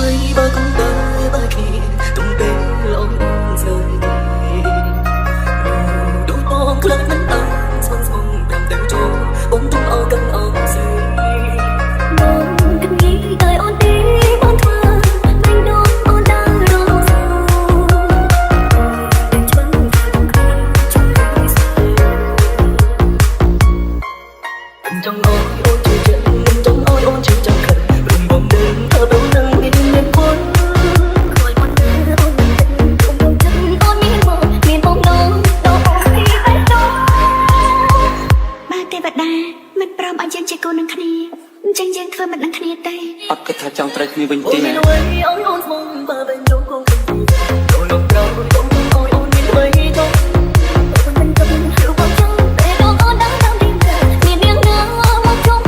quay ba cũng tới ba khi tung bé lòng rơi đủ con lớn nắng ấm son son đầm đều trôi bóng tung ao căng ao rơi đón kinh nghĩ đời ôn đi bóng thơ mình đón ôn đang rong sầu đừng chân không khi trong đời trong ôi ôn chữ chân trong ôi ôn chữ chân khẩn rung bom đêm thơ đâu nắng miền miền cuốn khỏi con nhớ ôn tình cùng đôi chân ôn miền bóng đó đâu khi phải đó ba tê bạt đà mình prom anh chân chỉ cô nâng khnia chân chân thưa mình nâng khnia tay អត់គិតថាចង់ត្រូវគ្នាវិញទេណា ôi ôn mong ba bên đâu con không đâu lòng đâu không ôi ôn miền quê đâu mình cầm rượu vào chân để đâu có đắng đắng đi miền miền nắng một trong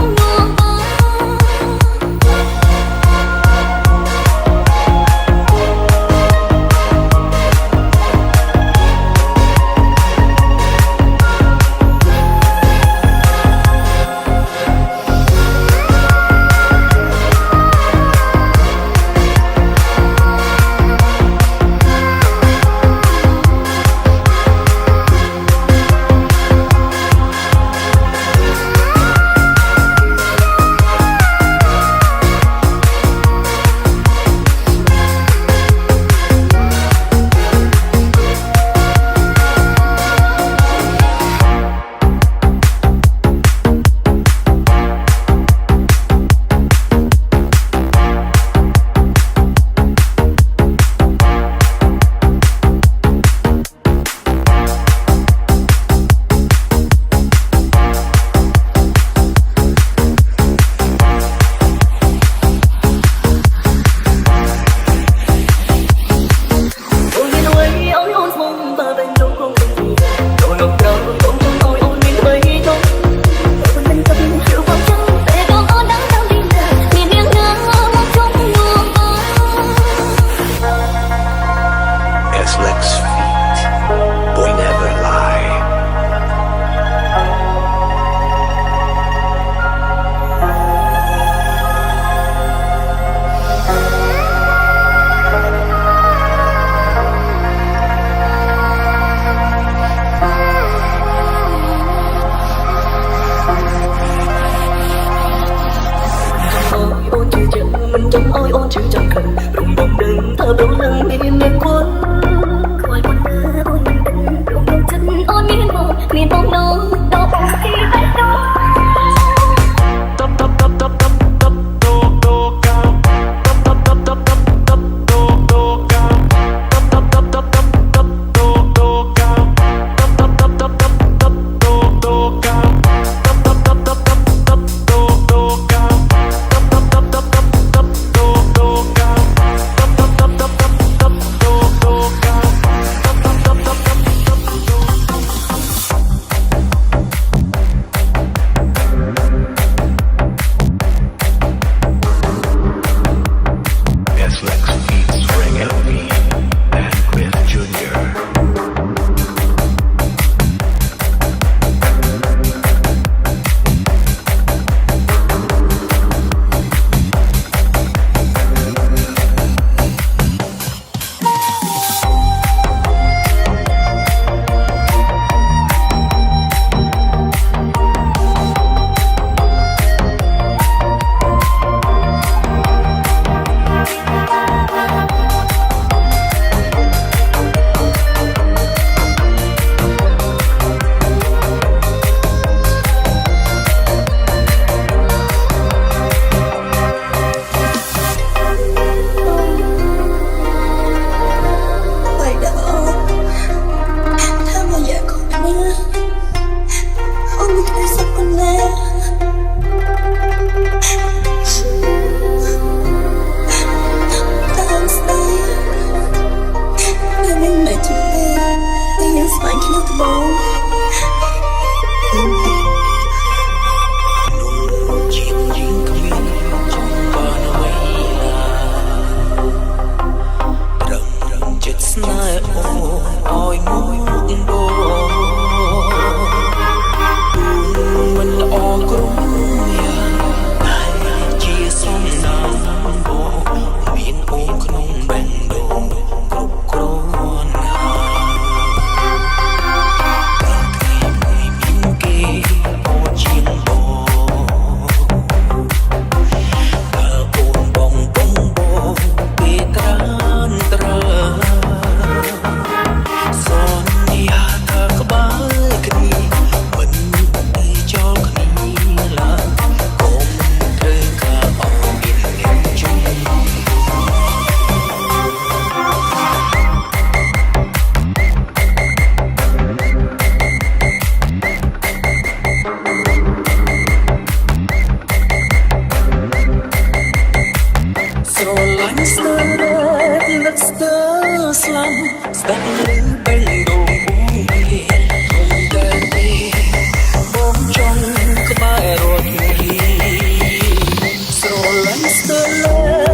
nguồn trong ôi ôn chữ chân khẩn rung bom đêm thơ đâu nắng miền miền cuốn khỏi con nhớ ôn tình cùng đôi chân ôn miền bóng đó đâu khi phải đó ស្រឡាញ់ស្ទើរនឹកស្ទើរស្លាប់ស្ដាប់ឮបេះដូងបងតែទេបងចង់ក្បែររាល់ថ្ងៃស្រឡាញ់ស្ទើរ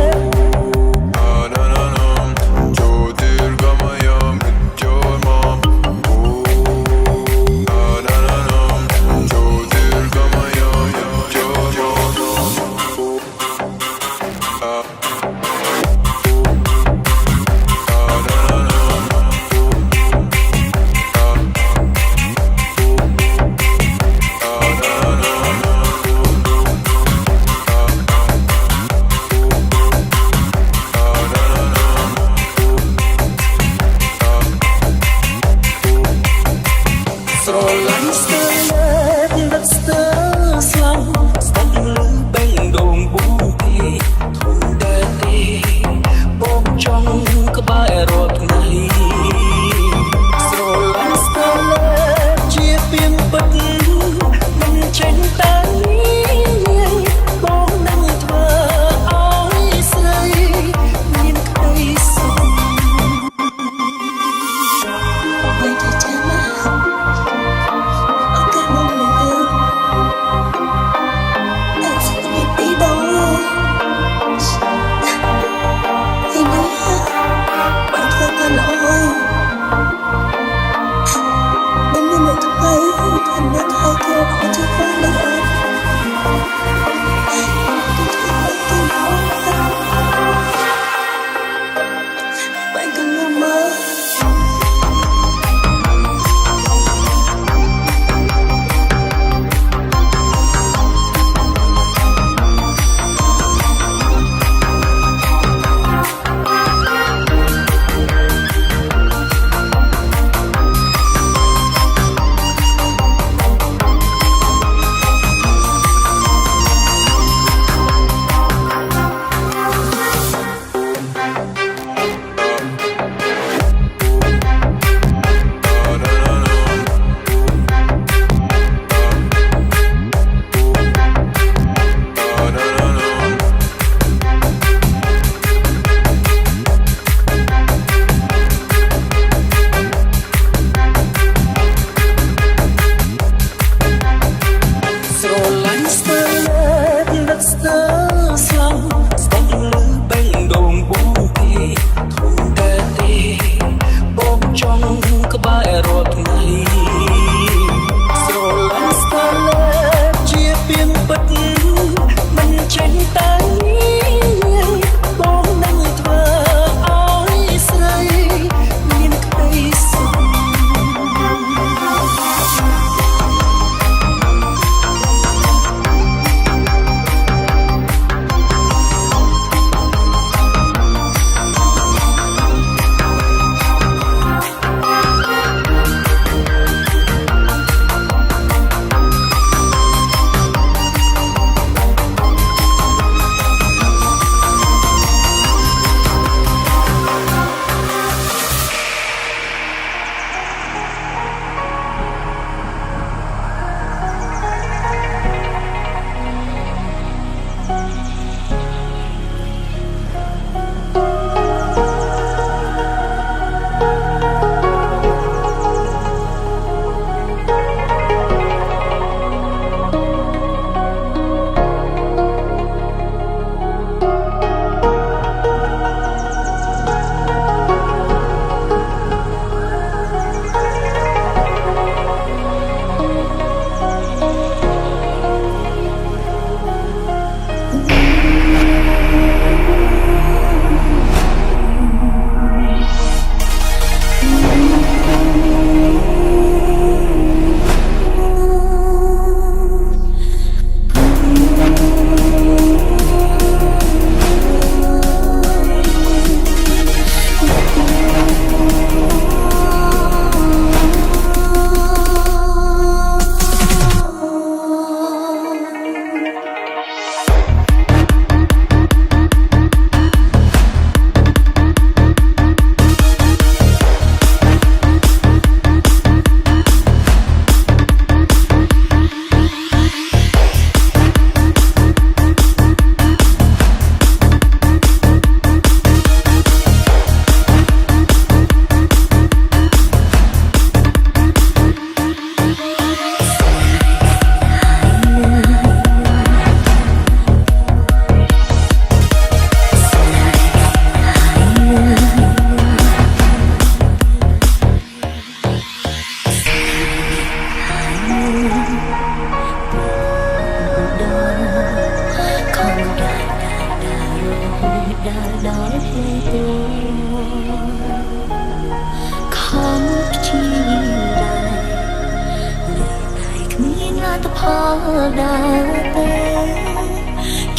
ផលដែរទេ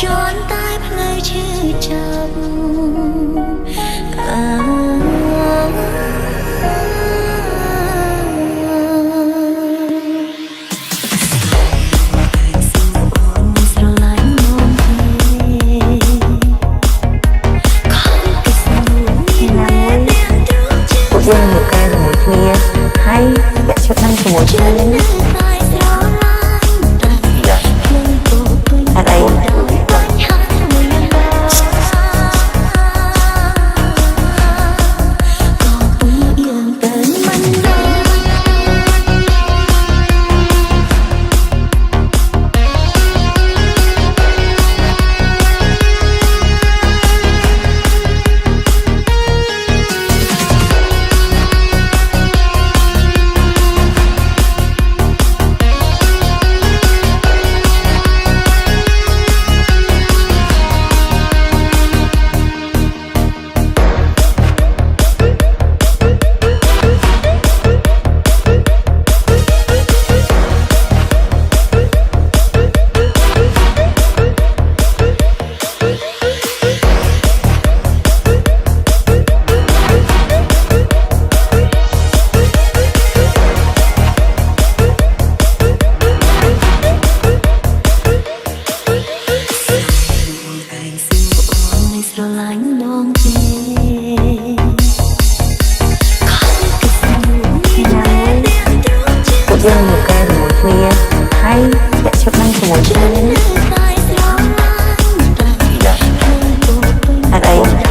ជន់តែផ្លូវឈឺចាប់យើងមកកែជាមួយគ្នាហើយយកឈុតនឹងជាមួយគ្នាអត់អីស្រឡាញ់បងទេពួកយើងមកកែជាមួយគ្នាហើយយកឈុតនឹងជាមួយគ្នាអត់អី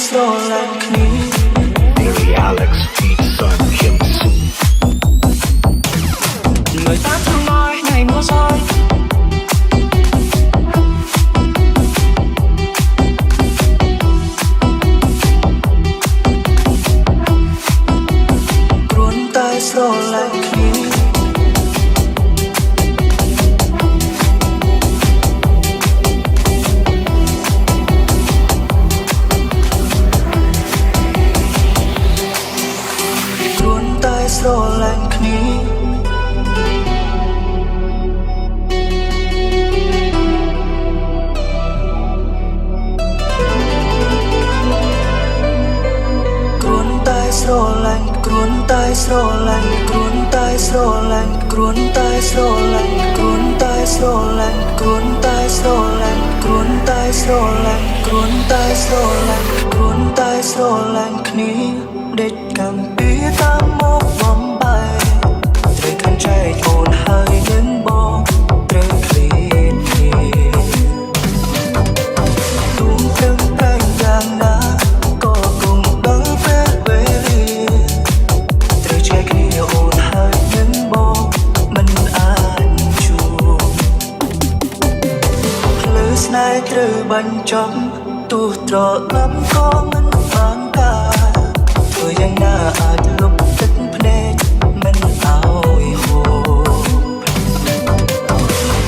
ស្រឡាញ់គ្នា Baby Alex Beat Son Kim Soo នៅតាមចម្ងាយថ្ងៃមួយសយគ្រាន់តែស្រឡាញ់គ្នាស្រឡាញ់គ្នាគ្រាន់តែស្រឡាញ់គ្រាន់តែស្រឡាញ់គ្រាន់តែស្រឡាញ់គ្រាន់តែស្រឡាញ់គ្រាន់តែស្រឡាញ់គ្រាន់តែស្រឡាញ់គ្រាន់តែស្រឡាញ់គ្រាន់តែស្រឡាញ់គ្រាន់តែស្រឡាញ់គ្នាដេកកម្មពីតាមមកបំបាយត្រូវកាន់ចែកអូនហើយនឹងបងត្រូវឃ្លាតគ្នាទូមព្រឹងប្រែងយ៉ាងណាក៏គង់ដល់ពេលវេលាត្រូវចែកគ្នាអូនហើយនឹងបងមិនអាចជួបភ្លឺស្នេហ៍ត្រូវបញ្ចប់ទោះត្រឡប់ក៏មិនបានការធ្វើយ៉ាងណាអាចលុបទឹកភ្នែកមិនឲ្យហូរ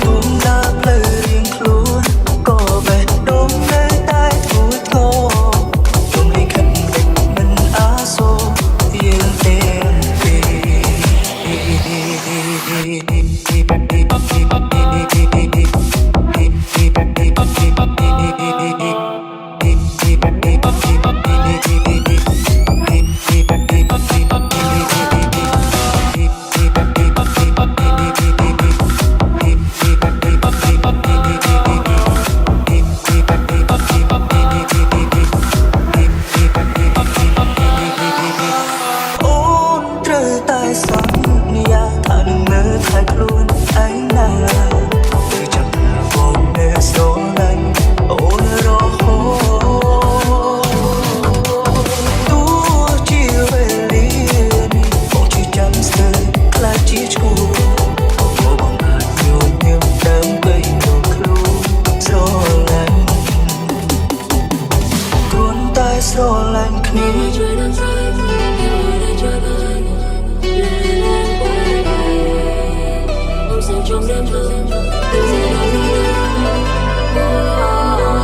ទូមដើរផ្លូវរៀងខ្លួនក៏បេះដូងនៅតែធ្ងន់ធ្ងរជុំលិខិតមិនអាសូរយើងទាំងពីរ សន្យាថានឹងមើលថែខ្លួនឯងណាគឺចាំបងនៅស្រឡាញ់អូនរហូតទោះជាវេលានេះបងជាចាំស្ទើរខ្លាចជាឈ្មោះបងអាចញញឹមដើម្បីយកខ្លួនស្រឡាញ់គ្រាន់តែស្រឡាញ់គ្នាស្រឡាញ់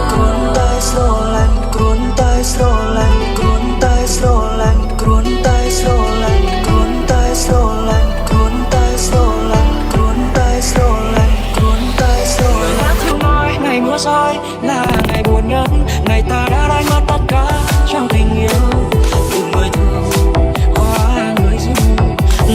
គ្រាន់តែស្រឡាញ់គ្រាន់តែស្រឡាញ់គ្រាន់តែស្រឡាញ់គ្រាន់តែស្រឡាញ់គ្រាន់តែស្រឡាញ់គ្រាន់តែស្រឡាញ់Thứ nói ngày mưa rơi là ngày buồn nhất, ngày ta đã đánh mất tất cả trong tình yêu. Từ người thương qua người dưng,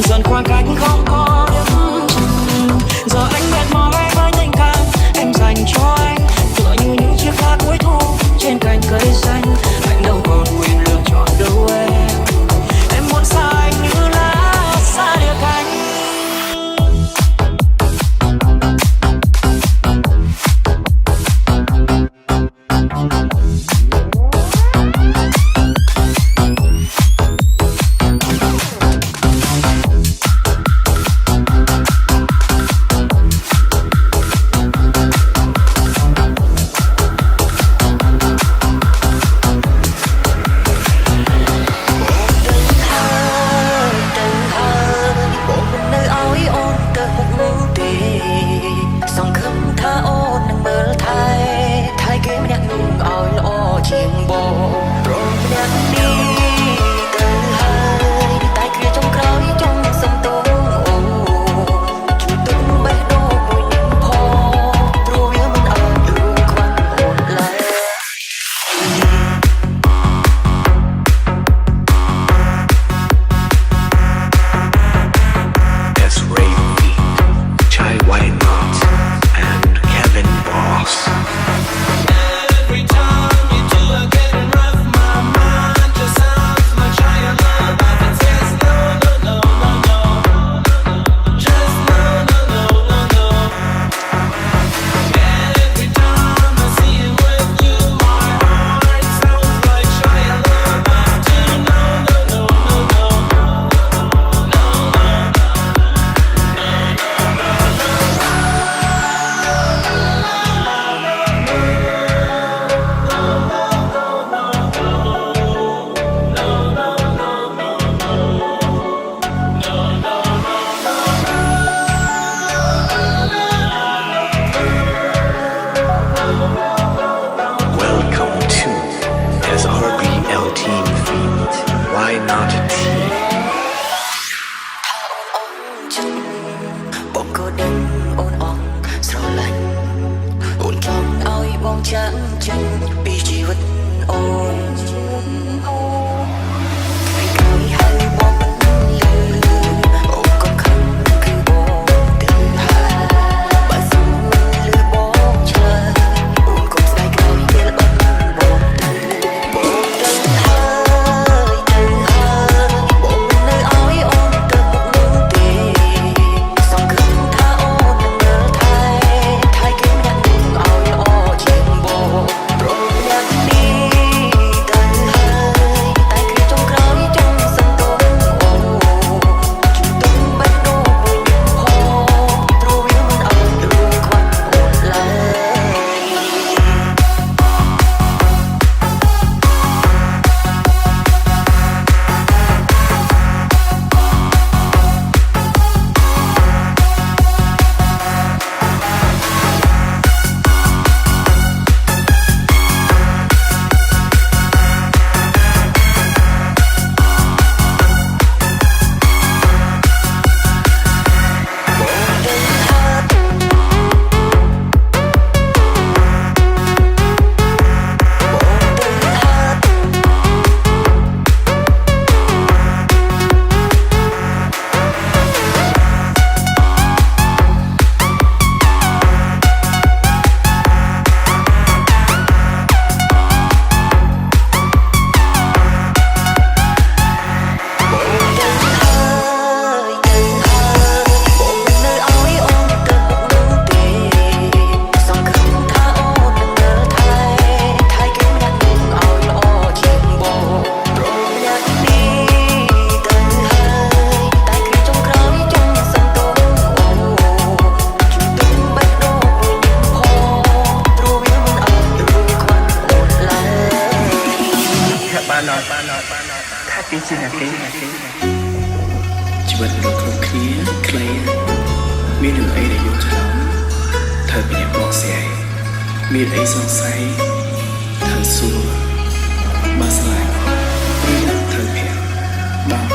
dần khoảng cách không có điểm dừng. Giờ anh mệt mỏi với tình cảm em dành cho anh, tựa như những chiếc lá cuối thu trên cành cây xanh. Anh đâu còn quyền lựa chọn đâu em muốn xa anh như lá xa địa cánh. ជីវិតរបស់គ្រប់គ្នាខ្លីមានរឿងអីដែលយល់ច្រឡំត្រូវបញ្ញាបកស្រាយមានអីសង្ស័យត្រូវសួរបើស្លាយឬត្រូវប្រាប់បាទ